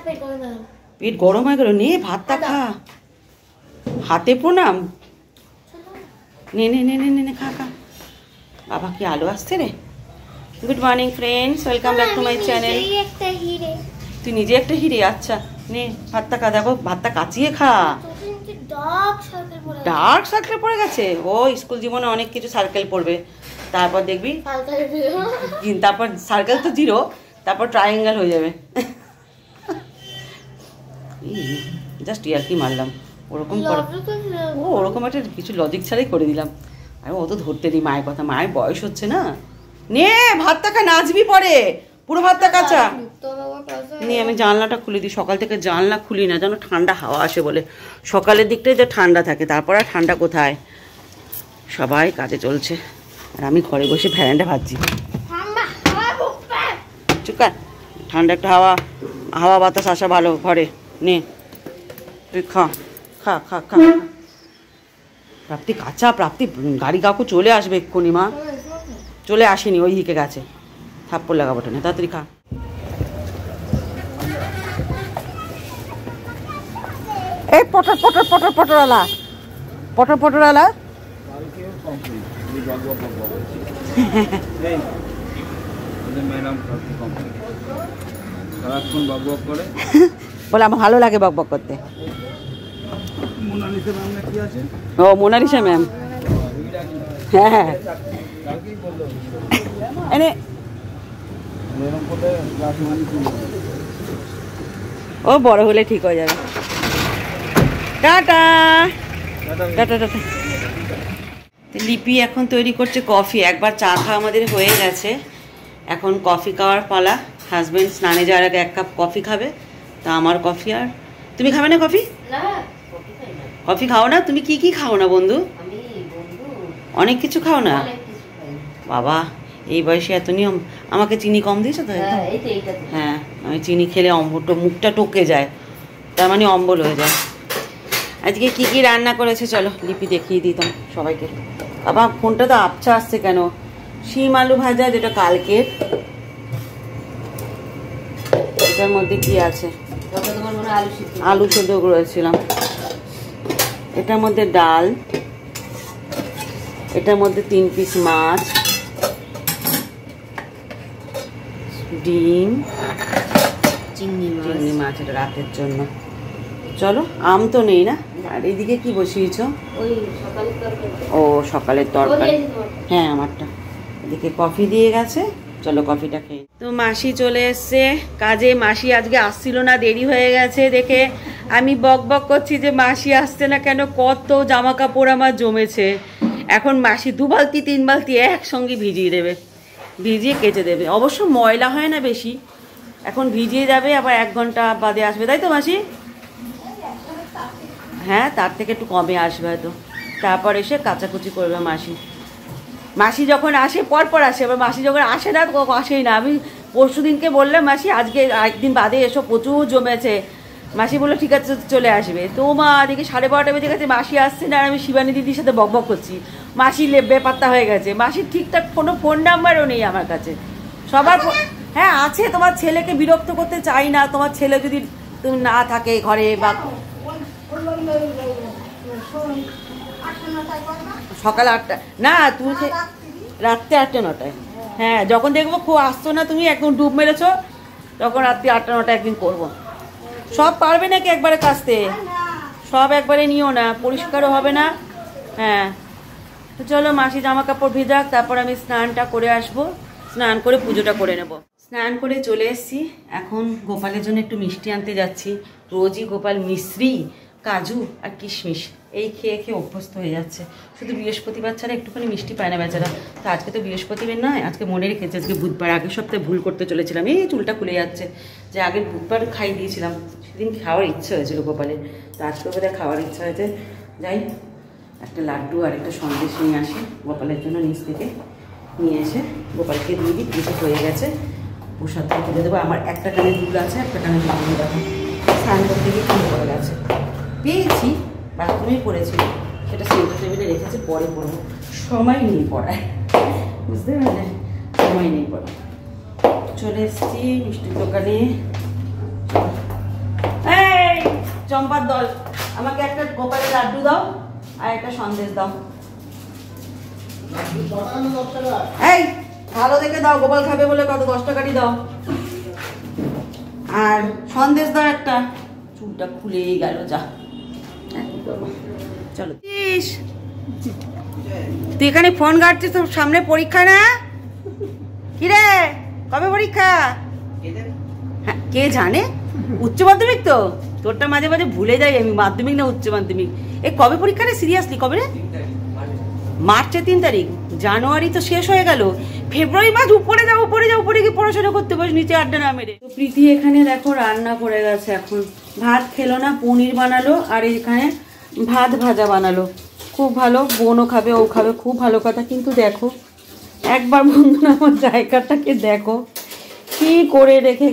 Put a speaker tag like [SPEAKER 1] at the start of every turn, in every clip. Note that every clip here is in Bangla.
[SPEAKER 1] পেট গরম হয়ে গেল, নে ভাতটা খা, হাতে প্রণাম, নে নে নে নে নে খা খা। বাবা কি আলো আসছে রে। Good morning friends, welcome back to my channel. তুই নিজে একটা হিরে, আচ্ছা নে ভাতটা খা। দেখো ভাতটা কাচিয়ে খা। ডার্ক সার্কেল পড়ে গেছে, ও স্কুল জীবনে অনেক কিছু সার্কেল পড়বে, তারপর দেখবি, তারপর সার্কেল তো জিরো, তারপর ট্রায়াঙ্গেল হয়ে যাবে। জাস্ট ইয়ার্কি মারলাম, ওরকম ও ওরকম একটা কিছু লজিক ছাড়াই করে দিলাম। আর ও তো ধরতে দিই মায়ের কথা, মায়ের বয়স হচ্ছে না। নে ভাতটা খা, নাচবি পরে, পুরো ভাতটা কাঁচা। নে আমি জানলাটা খুলে দিই, সকাল থেকে জানলা খুলি না যেন ঠান্ডা হাওয়া আসে বলে, সকালের দিকটাই যে ঠান্ডা থাকে, তারপর আর ঠান্ডা কোথায়, সবাই কাজে চলছে আর আমি ঘরে বসে ভ্যারান্ডা ভাবছি। চুকার, ঠান্ডা একটা হাওয়া হাওয়া বাতাস আসা ভালো ঘরে। নে তুই খা খা খা খা। প্রাপ্তি কাঁচা, প্রাপ্তি গাড়ি কাকু চলে আসবে এক্ষুনি। মা চলে আসেনি, ওই দিকে গেছে, থাপ্পড় লাগাবো না, তাড়াতাড়ি খা। এই পটর পটর পটর পটরওয়ালা, পটর পটরওয়ালা বলে আমার ভালো লাগে বক বক করতে। ও মোনালিসা ম্যাম, হ্যাঁ এনে ও বড় হলে ঠিক হয়ে যাবে। Tata tata tata. লিপি এখন তৈরি করছে কফি, একবার চা খাওয়া আমাদের হয়ে গেছে, এখন কফি খাওয়ার পালা। হাজবেন্ড স্নানে যাওয়ার আগে 1 কাপ কফি খাবে, তা আমার কফি। আর তুমি খাবে না কফি? কফি খাও না? তুমি কি কি খাও না বন্ধু? অনেক কিছু খাও না বাবা, এই বয়সে এত নিয়ম। আমাকে চিনি কম দিয়েছো তো? হ্যাঁ, আমি চিনি খেলে মুখটা টকে যায়, তার মানে অম্বল হয়ে যায়। আজকে কি কি রান্না করেছে চলো লিপি দেখিয়ে দিতাম সবাইকে। বাবা ফোনটা তো আবছা আসছে কেন? শিম আলু ভাজা, যেটা কালকের। এটার মধ্যে কি আছে? আলু সেদ্ধ করেছিলাম। এটার মধ্যে ডাল, এটার মধ্যে 3 পিস মাছ, ডিম, চিংড়ি মাছ, এটা রাতের জন্য। চলো, আম তো নেই না? আর এদিকে কি বসিয়েছ? ও সকালের তরকারি, হ্যাঁ আমারটা। এদিকে কফি দিয়ে গেছে, চলো কফিটা খেয়ে। তো মাসি চলে এসছে কাজে। মাসি আজকে আসছিল না, দেরি হয়ে গেছে দেখে আমি বক বক করছি যে মাসি আসছে না কেন, কত জামা কাপড় আমার জমেছে। এখন মাসি 2 বালতি 3 বালতি একসঙ্গে ভিজিয়ে দেবে, ভিজিয়ে কেচে দেবে। অবশ্য ময়লা হয় না বেশি, এখন ভিজিয়ে যাবে, আবার 1 ঘন্টা বাদে আসবে, তাই তো মাসি? হ্যাঁ, তার থেকে একটু কমে আসবে হয়তো, তারপর এসে কাচাকুচি করবে মাসি। মাসি যখন আসে পরপর আসে, আবার মাসি যখন আসে না তো আসেই না। আমি পরশু দিনকে বললাম মাসি আজকে 1 দিন বাদে এসো, প্রচুর জমেছে। মাসি বললো ঠিক আছে চলে আসবে। তো মা এদিকে 12:30 বেজে গেছে, মাসি আসছে না, আর আমি শিবানী দিদির সাথে বক বক করছি। মাসি বেপাত্তা হয়ে গেছে, মাসির ঠিকঠাক কোনো ফোন নাম্বারও নেই আমার কাছে। সবার হ্যাঁ আছে, তোমার ছেলেকে বিরক্ত করতে চাই না, তোমার ছেলে যদি তুমি না থাকে ঘরে বা সকাল 8টা না, তুমি রাত্রে 8টা-9টায়। হ্যাঁ, যখন দেখবো খুব আসছো না, তুমি একদম ডুব মেরেছো, তখন রাত্রি 8টা-9টায় একদিন করবো। সব পারবে নাকি একবারে কাচতে? সব একবারে নিও না, পরিষ্কারও হবে না। হ্যাঁ, তো চলো মাসি জামা কাপড় ভিজাক, তারপর আমি স্নানটা করে আসবো, স্নান করে পুজোটা করে নেব। স্নান করে চলে এসেছি, এখন গোপালের জন্য একটু মিষ্টি আনতে যাচ্ছি। রোজই গোপাল মিশ্রি, কাজু আর কিশমিশ এই খেয়ে খেয়ে অভ্যস্ত হয়ে যাচ্ছে। শুধু বৃহস্পতিবার ছাড়া একটুখানি মিষ্টি পায় না বেচারা। তো আজকে তো বৃহস্পতিবার নয়, আজকে মনে রেখেছে আজকে বুধবার। আগের সপ্তাহে ভুল করতে চলেছিলাম, এই চুলটা খুলে যাচ্ছে, যে আগের বুধবার খাই দিয়েছিলাম। সেদিন খাওয়ার ইচ্ছা হয়েছিল গোপালের, তো আজকে বোধহয় খাওয়ার ইচ্ছা হয়েছে। যাই একটা লাড্ডু আর একটা সন্দেশ নিয়ে আসি গোপালের জন্য, নিচ থেকে নিয়ে এসে গোপালকে দিয়ে দিই। পুজো হয়ে গেছে, প্রসাদ তুলে দেবো। আমার একটা কানে দুল আছে, একটা কানে দুল দেখো, স্নান করতে গিয়ে কিনে পড়ে গেছে, পেয়েছি বাথরুমেই পড়েছিল, সেটা সেন্টার টেবিলে রেখেছে, পরে পড়বো। সময় নেই পড়ায়, বুঝতে পারলে, সময় নেই পড়া। চলে এসেছি মিষ্টির দোকানে, চম্পার দল, আমাকে একটা গোপালের লাড্ডু দাও আর একটা সন্দেশ দাও। এই ভালো দেখে দাও, গোপাল খাবে বলে কত, 10 টাকারই দাও। আর সন্দেশ দাও একটা। চুলটা খুলেই গেল, যা চলো। তুই এখানে ফোন ঘাটছিস, তোর সামনে পরীক্ষা না? কিরে কবে পরীক্ষা? হ্যাঁ কে জানে, উচ্চ মাধ্যমিক তো, তোরটা মাঝে মাঝে ভুলে যাই আমি, মাধ্যমিক না উচ্চ মাধ্যমিক। এ কবে পরীক্ষা রে সিরিয়াসলি, কবে রে? মার্চের 3 তারিখ। জানুয়ারি তো শেষ হয়ে গেল, ফেব্রুয়ারি মাস। উপরে যাও উপরে যাও, উপরে গিয়ে পড়াশোনা করতে বস, নিচে আড্ডা না মেরে। তো প্রীতি এখানে দেখো রান্না করে গেছে, এখন ভাত খেলো না, পনির বানালো আর এখানে ভাত ভাজা বানালো। খুব ভালো, বোনও খাবে ও খাবে, খুব ভালো কথা। কিন্তু দেখো একবার বন্ধুরা আমার জায়গাটাকে দেখো কি করে রেখে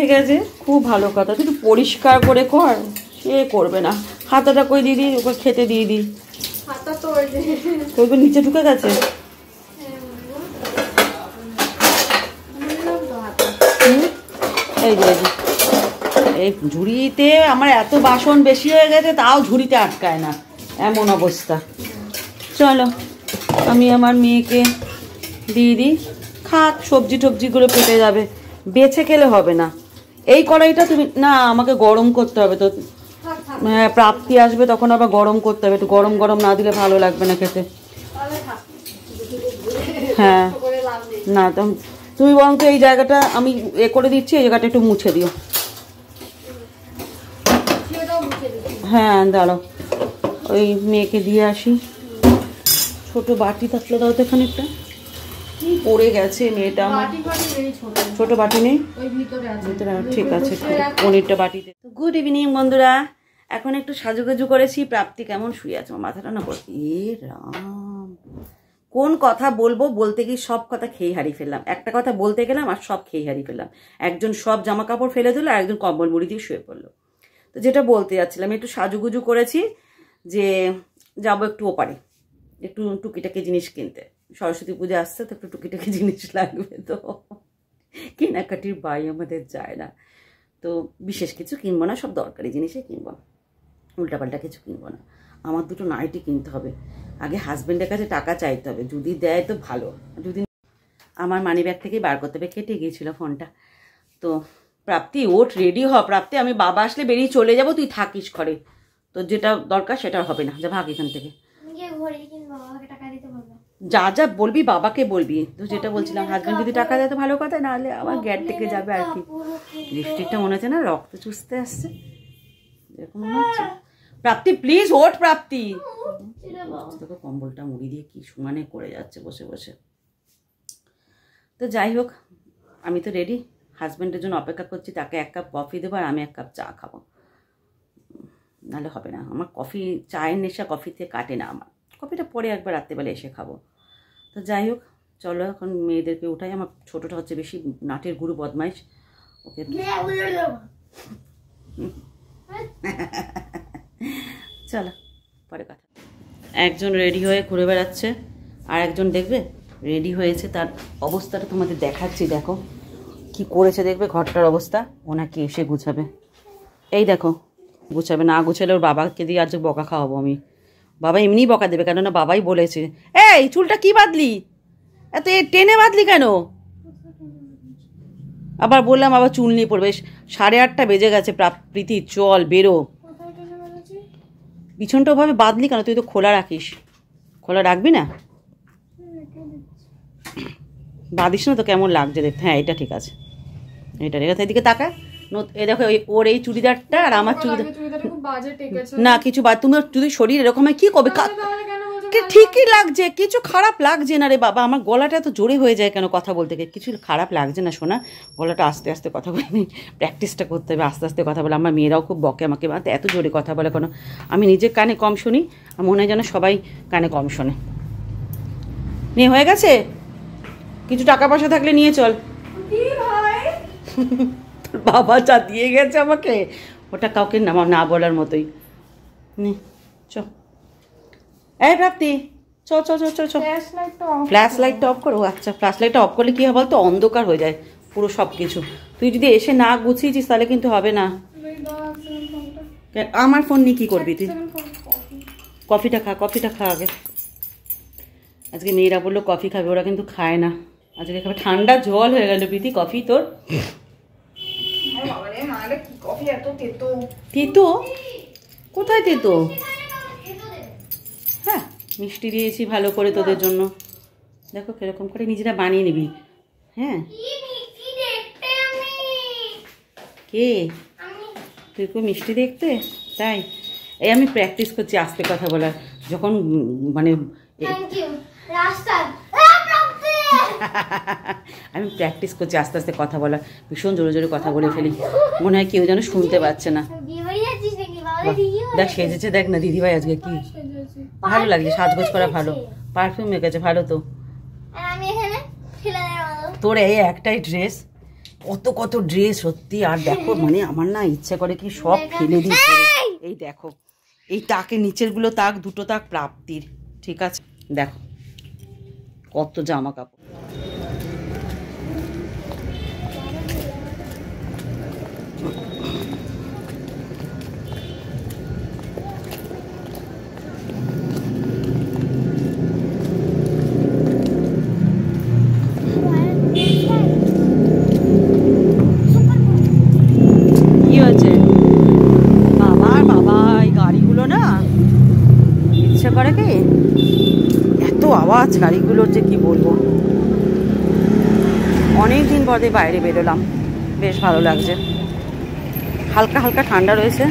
[SPEAKER 1] গেছে, খুব ভালো কথা। তুই একটু পরিষ্কার করে কর, সে করবে না। হাতাটা কই দিদি, ওকে খেতে দিয়ে দিই। ওই নিচে ঢুকে গেছে। এই যে এই ঝুড়িতে আমার এত বাসন বেশি হয়ে গেছে, তাও ঝুড়িতে আটকায় না, এমন অবস্থা। চলো আমি আমার মেয়েকে দিয়ে দিই, খাক, সবজি টবজিগুলো পেটে যাবে, বেছে খেলে হবে না। এই কড়াইটা তুমি না, আমাকে গরম করতে হবে তো। হ্যাঁ প্রাপ্তি আসবে তখন আবার গরম করতে হবে, একটু গরম গরম না দিলে ভালো লাগবে না খেতে। হ্যাঁ না তুমি বরং তো এই জায়গাটা আমি এ করে দিচ্ছি, এই জায়গাটা একটু মুছে দিও। হ্যাঁ দাঁড়াও, ওই মেয়েকে দিয়ে আসি। ছোট বাটি থাকলে দাও তো এখানে একটা, পড়ে গেছে মেয়েটা। ছোট বাটি নেই ভিতরে? ঠিক আছে, পনিরটা বাটিতে। গুড ইভিনিং বন্ধুরা, এখন একটু সাজুগুজু করেছি। প্রাপ্তি কেমন শুয়ে আছে, মাথাটা না বল। এ রাম, কোন কথা বলবো, বলতে গিয়ে সব কথা খেয়ে হারিয়ে ফেললাম। একটা কথা বলতে গেলাম আর সব খেয়ে হারিয়ে ফেললাম। একজন সব জামা কাপড় ফেলে দিল আর একজন কম্বল মুড়ি দিয়ে শুয়ে পড়লো। তো যেটা বলতে যাচ্ছিলাম, একটু সাজুগুজু করেছি যে যাবো একটু ওপারে, একটু টুকিটাকি জিনিস কিনতে। সরস্বতী পুজো আসছে তো একটু টুকিটাকি জিনিস লাগবে, তো কেনাকাটির বাই আমাদের যায় না। তো বিশেষ কিছু কিনবো না, সব দরকারি জিনিসই কিনবো, উল্টাপাল্টা কিছু কিনবো না। আমার দুটো নাইটি কিনতে হবে, আগে হাজব্যান্ডের কাছে টাকা চাইতে হবে, যদি দেয় তো ভালো, যদি আমার মানি ব্যাগ থেকেই বার করতে হবে। কেটে গিয়েছিল ফোনটা। তো প্রাপ্তি ওঠ, রেডি হ। প্রাপ্তি আমি বাবা আসলে বেরিয়ে চলে যাব, তুই থাকিস ঘরে, তো যেটা দরকার সেটা হবে না, যা ভাগ এখান থেকে। যা যা বলবি বাবাকে বলবি। তো যেটা বলছিলাম, হাজব্যান্ড যদি টাকা দেয় তো ভালো কথা, নাহলে আবার গ্যাট থেকে যাবে আর কি। লিপস্টিকটা মনে হচ্ছে না রক্ত চুষতে আসছে এরকম মনে হচ্ছে। প্রাপ্তি প্লিজ ওঠ, প্রাপ্তি। তোকে কম্বলটা মুড়ি দিয়ে কি সমানে করে যাচ্ছে বসে বসে। তো যাই হোক, আমি তো রেডি, হাজব্যান্ডের জন্য অপেক্ষা করছি। তাকে 1 কাপ কফি দেবো আর আমি 1 কাপ চা খাবো, নাহলে হবে না। আমার কফি, চায়ের নেশা কফিতে কাটে না আমার। কফিটা পরে একবার রাত্রেবেলা এসে খাবো। তো যাই হোক চলো, এখন মেয়েদেরকে উঠাই। আমার ছোটোটা হচ্ছে বেশি নাটের গুরু, বদমাইশ, ওকে চলো পরে কথা। একজন রেডি হয়ে ঘুরে বেড়াচ্ছে, আর একজন দেখবে রেডি হয়েছে, তার অবস্থাটা তোমাদের দেখাচ্ছি। দেখো কি করেছে, দেখবে ঘরটার অবস্থা। ওনাকে এসে গুছাবে, এই দেখো গুছাবে না, গুছালে ওর বাবাকে দিয়ে আজ বকা খাওয়াবো আমি। বাবা এমনিই বকা দেবে, কেননা বাবাই বলেছে। এই চুলটা কি বাঁধলি, এত টেনে বাঁধলি কেন? আবার বললাম আবার চুল নিয়ে পড়বে। 8:30 বেজে গেছে। প্রীতি চল বেরো। পিছনটা ওভাবে বাঁধলি কেন? তুই তো খোলা রাখিস, খোলা রাখবি না? বাঁধিস না তো কেমন লাগছে দেখতে। হ্যাঁ এটা ঠিক আছে, এটা ঠিক আছে। এদিকে তাকা, এই দেখো ওর এই চুড়িদারটা আর আমার চুড়িদার না কিছু বাদ। তুমি যদি শরীর এরকম কি করবে, ঠিকই লাগছে, কিছু খারাপ লাগছে না রে বাবা। আমার গলাটা এত জোরে হয়ে যায় কেন কথা বলতে গিয়ে? কিছু খারাপ লাগছে না শোনা, গলাটা আস্তে আস্তে কথা বলে, প্র্যাকটিসটা করতে হবে, আস্তে আস্তে কথা বলে। আমার মেয়েরাও খুব বকে আমাকে, এত জোরে কথা বলে কেন? আমি নিজে কানে কম শুনি, মনে হয় যেন সবাই কানে কম শোনে। নিয়ে হয়ে গেছে, কিছু টাকা পয়সা থাকলে নিয়ে চল। তোর বাবা চা দিয়ে গেছে আমাকে, ওটা কাউকে না বলার মতোই। নে চ। এই প্রাপ্তি চ চ চ চ চ। ফ্ল্যাশ লাইটটা অফ করো। আচ্ছা ফ্ল্যাশ লাইটটা অফ করলে কী হবে বলতো, অন্ধকার হয়ে যায় পুরো সব কিছু। তুই যদি এসে না গুছিয়েছিস তাহলে কিন্তু হবে না। আমার ফোন নিয়ে কি করবি তুই? কফিটা খা আগে। আজকে মেয়েরা বললো কফি খাবে, ওরা কিন্তু খায় না আজকে, খাবে ঠান্ডা জল হয়ে গেল প্রীতি কফি তোর। তেতো? কোথায় তেতো? হ্যাঁ মিষ্টি দিয়েছি ভালো করে তোদের জন্য, দেখো কিরকম করে নিজেরা বানিয়ে নিবি। হ্যাঁ কে তুই? খুব মিষ্টি দেখতে তাই? এই আমি প্র্যাকটিস করছি আস্তে কথা বলার, যখন মানে আমি প্র্যাকটিস করছি আস্তে আস্তে কথা বলার, ভীষণ জোরে জোরে কথা বলে ফেলি, মনে হয় কেউ যেন শুনতে পাচ্ছে না। দেখ সেজেছে, দেখ না দিদিভাই আজকে কি ভালো লাগছে, সাজগোজ করা ভালো, পারফিউম মেখেছে ভালো। তো তোর এই একটাই ড্রেস, কত ড্রেস সত্যি। আর দেখো মানে আমার না ইচ্ছে করে কি সব ফেলে দিই। এই দেখো এই তাকের নিচের গুলো তাক, দুটো তাক প্রাপ্তির, ঠিক আছে দেখো কত জামা কাপড়। কি হয়েছে বাবা এই গাড়িগুলো না ইচ্ছে করে কি, এত আওয়াজ গাড়িগুলোর যে কি বলবো। অনেক দিন পরে বাইরে বেরোলাম, বেশ ভালো লাগছে, হালকা হালকা ঠান্ডা রয়েছে।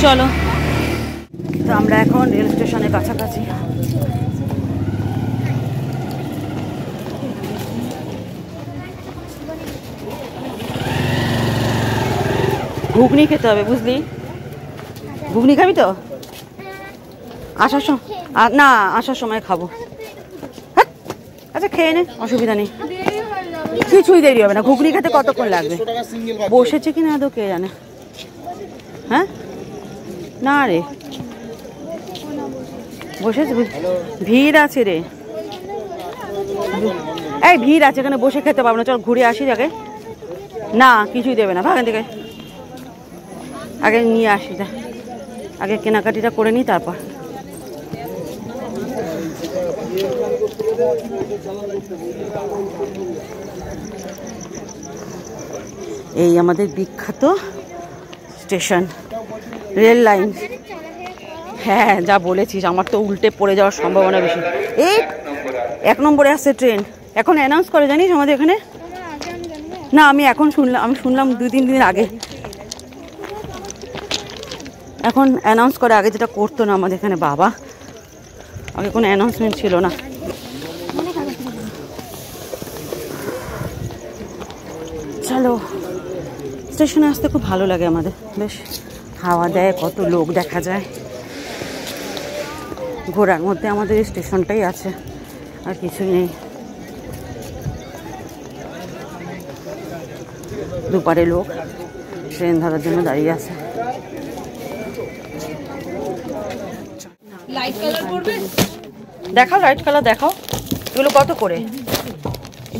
[SPEAKER 1] চলো তো আমরা এখন রেল স্টেশনের কাছাকাছি। ঘুগনি খেতে হবে বুঝলি, ঘুগনি খাবি তো? আসার সময় না, আসার সময় খাবো। আচ্ছা খেয়ে নে, অসুবিধা নেই, কিছুই দেরি হবে না। ঘুগনি খেতে কতক্ষণ লাগবে? বসেছে কিনা আদৌ কে জানে। হ্যাঁ না রে বসেছে, ভিড় আছে রে, এই ভিড় আছে এখানে, বসে খেতে পারবো না, চল ঘুরে আসি আগে। না কিছুই দেবে না, ভাগেন থেকে আগে নিয়ে আসি, আগে কেনাকাটিটা করে নিই তারপর। এই আমাদের বিখ্যাত স্টেশন, রেল লাইন। হ্যাঁ যা বলেছিস, আমার তো উল্টে পড়ে যাওয়ার সম্ভাবনা বেশি। এই 1 নম্বরে আসছে ট্রেন, এখন অ্যানাউন্স করে জানিস আমাদের এখানে? না আমি এখন শুনলাম, আমি শুনলাম 2-3 দিন আগে, এখন অ্যানাউন্স করে, আগে যেটা করতো না আমাদের এখানে বাবা, আগে কোনো অ্যানাউন্সমেন্ট ছিল না। চলো স্টেশনে আসতে খুব ভালো লাগে আমাদের, বেশ হাওয়া দেয়, কত লোক দেখা যায়। ঘোরার মধ্যে আমাদের এই স্টেশনটাই আছে, আর কিছুই নেই। দুপারে লোক ট্রেন ধরার জন্য দাঁড়িয়ে আছে। দেখাও লাইট কালার দেখাও, এগুলো কত করে?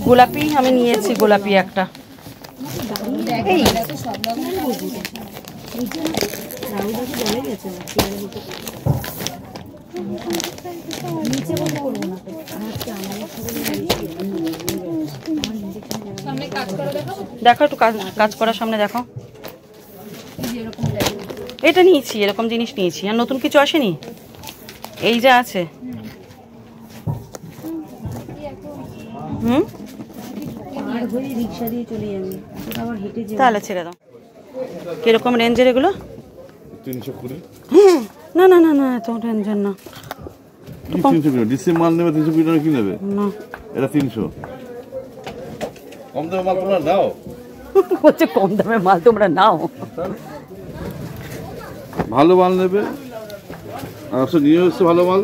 [SPEAKER 1] গোলাপি আমি নিয়েছি, গোলাপি একটা। এই দেখো একটু কাজ করার সামনে দেখো, এটা নিয়েছি, এরকম জিনিস নিয়েছি, আর নতুন কিছু আসেনি, এই যা আছে। তাহলে ছেড়ে দাও। কিরকম রেঞ্জের এগুলো?
[SPEAKER 2] 320।
[SPEAKER 1] হ্যাঁ না না না না এত রেঞ্জের না।
[SPEAKER 2] 320 ডিসেম্বর মাল নেবে, 320 কি নেবে?
[SPEAKER 1] না
[SPEAKER 2] এটা 300। কম দামে মাল তোমরা নাও।
[SPEAKER 1] হচ্ছে কম দামে মাল তোমরা নাও,
[SPEAKER 2] ভালো মাল নেবে, আর নিয়ে এসছে ভালো মাল,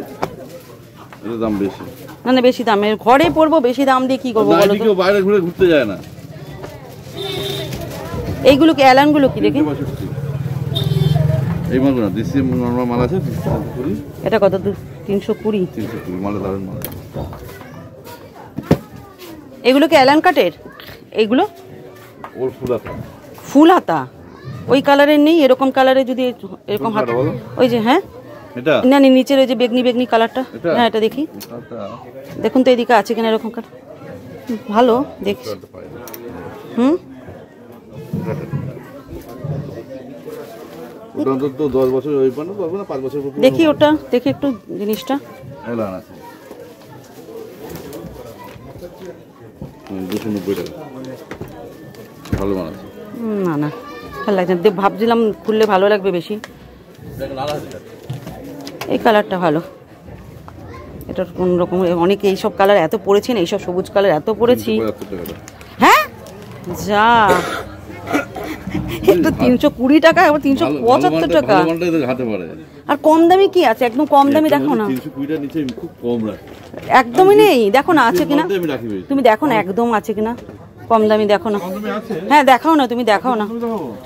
[SPEAKER 2] এর দাম বেশি।
[SPEAKER 1] না না বেশি দামের ঘরে পড়বো, বেশি দাম দিয়ে কি করবো বলো তো?
[SPEAKER 2] বাইরে ঘুরে ঘুরতে যায় না।
[SPEAKER 1] এইগুলো কি অ্যালানগুলো কি দেখি?
[SPEAKER 2] এই মালগুলো ডিসেম্বর নরমাল মাল আছে,
[SPEAKER 1] এটা কত? 320।
[SPEAKER 2] 320 মালে দারুণ মাল।
[SPEAKER 1] এগুলো কি অ্যালান কাটের? এইগুলো
[SPEAKER 2] ওর ফুল হাতা।
[SPEAKER 1] ফুল হাতা ওই কালারের নেই? এরকম কালারে যদি এরকম হাতা, ওই যে হ্যাঁ
[SPEAKER 2] এটা
[SPEAKER 1] না নিচের ওই যে বেগনি বেগনি কালারটা, হ্যাঁ এটা দেখি, দেখুন তো এদিকে আছে কিনা এরকম কালার। ভালো দেখছি। হুম
[SPEAKER 2] ওটা অন্তত 10 বছর ওই পানো পারবো না, 5 বছর পর
[SPEAKER 1] দেখি ওটা, দেখি একটু জিনিসটা।
[SPEAKER 2] এলান আছে 290 টাকা, ভালো মাল আছে।
[SPEAKER 1] না না ভালো লাগছে না, ভাবছিলাম খুললে ভালো লাগবে বেশি। এই কালারটা ভালো, এটা কোন রকম অনেকে এইসব কালার এত পড়েছি না, এইসব সবুজ কালার এত পড়েছি।
[SPEAKER 2] 375 টাকা।
[SPEAKER 1] হ্যাঁ যা একটু 320 টাকা, আবার 375 টাকা।
[SPEAKER 2] ভালো মালটা এদের হাতে পারে।
[SPEAKER 1] আর কম দামি কি আছে? একদম কম দামি দেখো না,
[SPEAKER 2] 320 টাকার নিচে খুব কম রাখে।
[SPEAKER 1] একদমই নেই, দেখো না আছে কিনা,
[SPEAKER 2] আমি রাখি বেশি।
[SPEAKER 1] তুমি দেখো না একদম আছে কিনা, কম দামি দেখো না। হ্যাঁ দেখাও না, তুমি দেখাও না,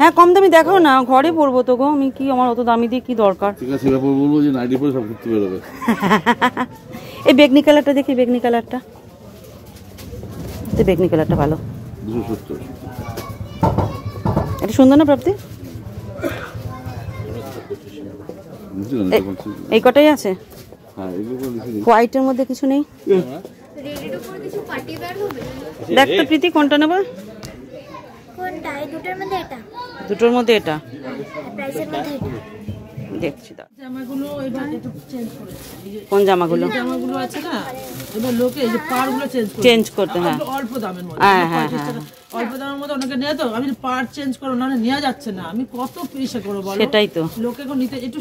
[SPEAKER 1] হ্যাঁ কম দামি দেখাও না, ঘরে পরবো তো গো আমি, কি আমার অত দামি দিয়ে কি দরকার।
[SPEAKER 2] ঠিক আছে এবার বলবো যে 90 পরে সব ঘুরতে বেরোবে।
[SPEAKER 1] এই বেগনি কালারটা দেখি, বেগনি কালারটা, বেগনি কালারটা ভালো,
[SPEAKER 2] 270।
[SPEAKER 1] এটা সুন্দর না প্রাপ্তি? এই কটাই আছে,
[SPEAKER 2] হ্যাঁ এগুলো লিখে দিই।
[SPEAKER 1] হোয়াইটের মধ্যে কিছু নেই?
[SPEAKER 3] রেডির উপর কিছু পার্টি ওয়্যার হবে?
[SPEAKER 1] দেখ তো প্রীতি কোনটা নেবা?
[SPEAKER 3] কোনটা? এই দুটোর মধ্যে এটা,
[SPEAKER 1] দুটোর মধ্যে এটা
[SPEAKER 3] প্রাইসের মধ্যে এটা।
[SPEAKER 1] দেখছি দাও।
[SPEAKER 4] জামাগুলো এবার একটু চেঞ্জ করেছে।
[SPEAKER 1] কোন জামাগুলো?
[SPEAKER 4] জামাগুলো আছে না, এবার লোকে এই যে পাড়গুলো
[SPEAKER 1] চেঞ্জ করতে, হ্যাঁ
[SPEAKER 4] অল্প দামের মধ্যে,
[SPEAKER 1] হ্যাঁ হ্যাঁ হ্যাঁ
[SPEAKER 4] অল্প দামের মধ্যে অনেকে নেয় তো, আমি পাড় চেঞ্জ করো না নেওয়া যাচ্ছে না, আমি কত পিসে করবো বলো?
[SPEAKER 1] সেটাই তো,
[SPEAKER 4] লোকে এখন নিতে একটু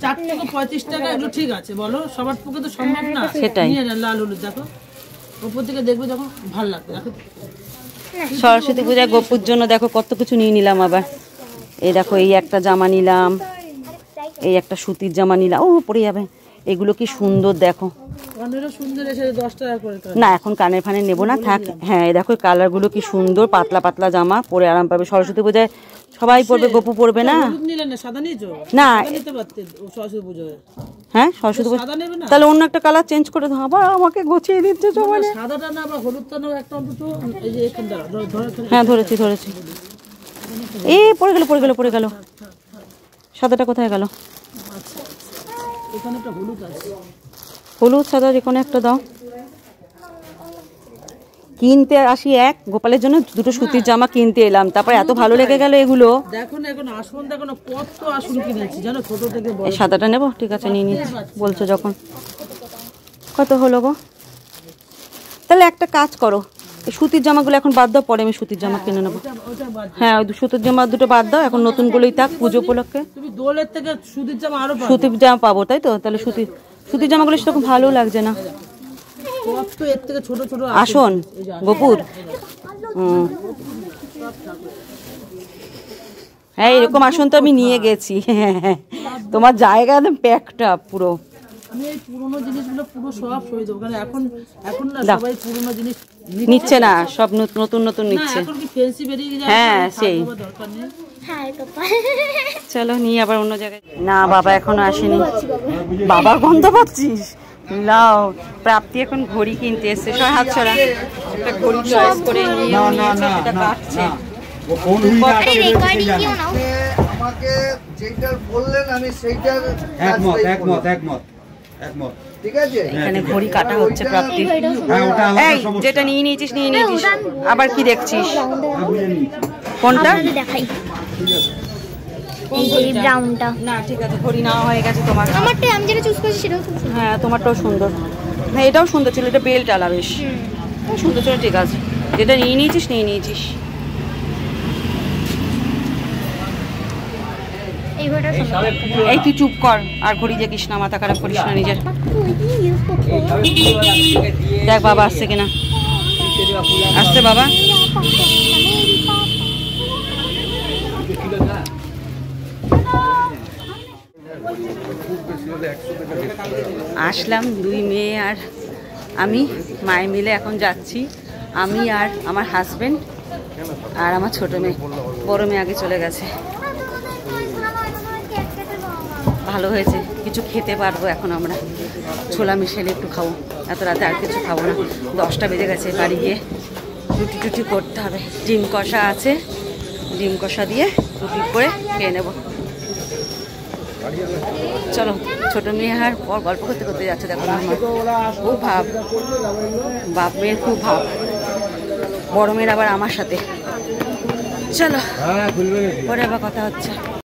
[SPEAKER 4] 4 থেকে 35 টাকা, এগুলো ঠিক আছে বলো, সবার পক্ষে তো সম্ভব না।
[SPEAKER 1] সেটাই।
[SPEAKER 4] নিয়ে নেন লাল হলুদ, দেখো উপর থেকে দেখবে যখন ভালো লাগবে। দেখো
[SPEAKER 1] সরস্বতী পূজায় গোপুর জন্য দেখো কত কিছু নিয়ে নিলাম আবার। এই দেখো এই একটা জামা নিলাম, এই একটা সুতির জামা নিলাম, ও পরে যাবে। এগুলো কি সুন্দর দেখো,
[SPEAKER 4] অনেকটা সুন্দর এসে 10 টাকা করে।
[SPEAKER 1] না এখন কানের ফানে নেবো না, থাক। হ্যাঁ এই দেখো কালারগুলো কি সুন্দর, পাতলা পাতলা জামা, পরে আরাম পাবে। সরস্বতী পূজায় সবাই পরবে, গোপু পরবে না।
[SPEAKER 4] হলুদ নিলেন না, সাদা নিয়েছো?
[SPEAKER 1] না
[SPEAKER 4] সাদা নিতে পারতে সরস্বতী পুজোয়।
[SPEAKER 1] হ্যাঁ সরস্বতী পূজা,
[SPEAKER 4] সাদা নেবে না?
[SPEAKER 1] তাহলে অন্য একটা কালার চেঞ্জ করে দাও। আবার আমাকে গোছিয়ে দিচ্ছে সবাই।
[SPEAKER 4] সাদাটা না বা হলুদটা না, একটা অন্তত এই যে এখান দ্বারা ধরে
[SPEAKER 1] হ্যাঁ ধরেছি ধরেছি। এ পড়ে গেল পড়ে গেল পড়ে গেল, সাদাটা কোথায় গেল?
[SPEAKER 4] এখানে একটা হলুদ আছে।
[SPEAKER 1] হলুদ সাদা যে কোনো একটা দাও। কিনতে আসি এক, গোপালের জন্য দুটো সুতির জামা কিনতে এলাম, তারপর এত ভালো লেগে গেল এগুলো।
[SPEAKER 4] দেখো না এখন আসন, দেখো না কত আসন কিনেছি জানো, ছোট থেকে বড়।
[SPEAKER 1] এই সাদাটা নেবো, ঠিক আছে নিয়ে নিচ্ছি বলছো যখন। কত হলো গো? তাহলে একটা কাজ করো, এই সুতির জামাগুলো এখন বাদ দাও, পরে আমি সুতির জামা কিনে নেবো।
[SPEAKER 4] ওটা বাদ।
[SPEAKER 1] হ্যাঁ ওই সুতির জামা দুটো বাদ দাও, এখন নতুনগুলোই থাক পুজো উপলক্ষে।
[SPEAKER 4] তুমি দোলের থেকে সুতির জামা আরো পাবে।
[SPEAKER 1] সুতির জামা পাবো তাই তো, তাহলে সুতির জামাগুলো সেরকম ভালো লাগছে না।
[SPEAKER 4] কত এর থেকে ছোট ছোট
[SPEAKER 1] আসন গোপুর, হ্যাঁ এরকম আসন তো আমি নিয়ে গেছি। তোমার জায়গা একদম প্যাকটা পুরো।
[SPEAKER 4] আমি এই পুরনো জিনিসগুলো পুরো সব সই দেবো, কারণ এখন না সবাই পুরনো জিনিস
[SPEAKER 1] নিচ্ছে না, সব নতুন নতুন
[SPEAKER 4] না,
[SPEAKER 1] নিচ্ছে।
[SPEAKER 4] এখন কি ফ্যান্সি বেরিয়ে গেছে।
[SPEAKER 1] হ্যাঁ সেই,
[SPEAKER 4] দরকার নেই।
[SPEAKER 3] হ্যাঁ পাপা,
[SPEAKER 1] চলো নিয়ে আবার অন্য জায়গায়। না বাবা এখনো আসেনি। বাবা গন্ধ পাচ্ছিস? লাও প্রাপ্তি এখন ঘড়ি কিনতে এসছে, সব হাত ছড়া। একটা ঘড়ি চয়েস করে নিয়ে নিয়েছে, সেটা কাটছে।
[SPEAKER 3] আরে রেকর্ডিং কিও নাও?
[SPEAKER 5] আমাকে যেটা বললেন আমি সেইটার
[SPEAKER 6] একমত একমত একমত একমত।
[SPEAKER 5] ঠিক আছে।
[SPEAKER 1] এখানে ঘড়ি কাটা হচ্ছে প্রাপ্তি।
[SPEAKER 6] হ্যাঁ ওটা
[SPEAKER 1] এই
[SPEAKER 6] আলাদা সমস্যা।
[SPEAKER 1] যেটা নিয়ে নিয়েছিস আবার কি দেখছিস? কোনটা?
[SPEAKER 3] আমি দেখাই, এই যে ব্রাউনটা।
[SPEAKER 1] না ঠিক আছে, ঘড়ি নেওয়া হয়ে গেছে তোমার।
[SPEAKER 3] আমারটা আমি যেটা চুজ করেছি সেটাও খুব সুন্দর।
[SPEAKER 1] হ্যাঁ তোমারটাও সুন্দর, হ্যাঁ এটাও সুন্দর ছিল, এটা বেল্ট আলা বেশ সুন্দর ছিল। ঠিক আছে যেটা নিয়ে নিয়েছিস নিয়ে নিয়েছিস।
[SPEAKER 3] এই ঘড়িটা সুন্দর।
[SPEAKER 1] এই তুই চুপ কর, আর ঘড়ি দেখিস না, মাথা খারাপ করিস না নিজের। দেখ বাবা আসছে কিনা, আসছে বাবা। আসলাম দুই মেয়ে আর আমি, মায়ে মিলে এখন যাচ্ছি। আমি আর আমার হাজবেন্ড আর আমার ছোট মেয়ে, বড় মেয়ে আগে চলে গেছে। ভালো হয়েছে, কিছু খেতে পারবো এখন আমরা। ছোলা মিশালে একটু খাবো, এত রাতে আর কিছু খাবো না। 10টা বেজে গেছে, বাড়ি গিয়ে রুটি টুটি করতে হবে। ডিম কষা আছে, ডিম কষা দিয়ে রুটি করে খেয়ে নেব। চলো, ছোট মেয়ে আর পর গল্প করতে করতে যাচ্ছে। দেখো আমার খুব ভাব, বাপ মেয়ের খুব ভাব, বড় মেয়ের আবার আমার সাথে। চলো, পরে আবার কথা হচ্ছে।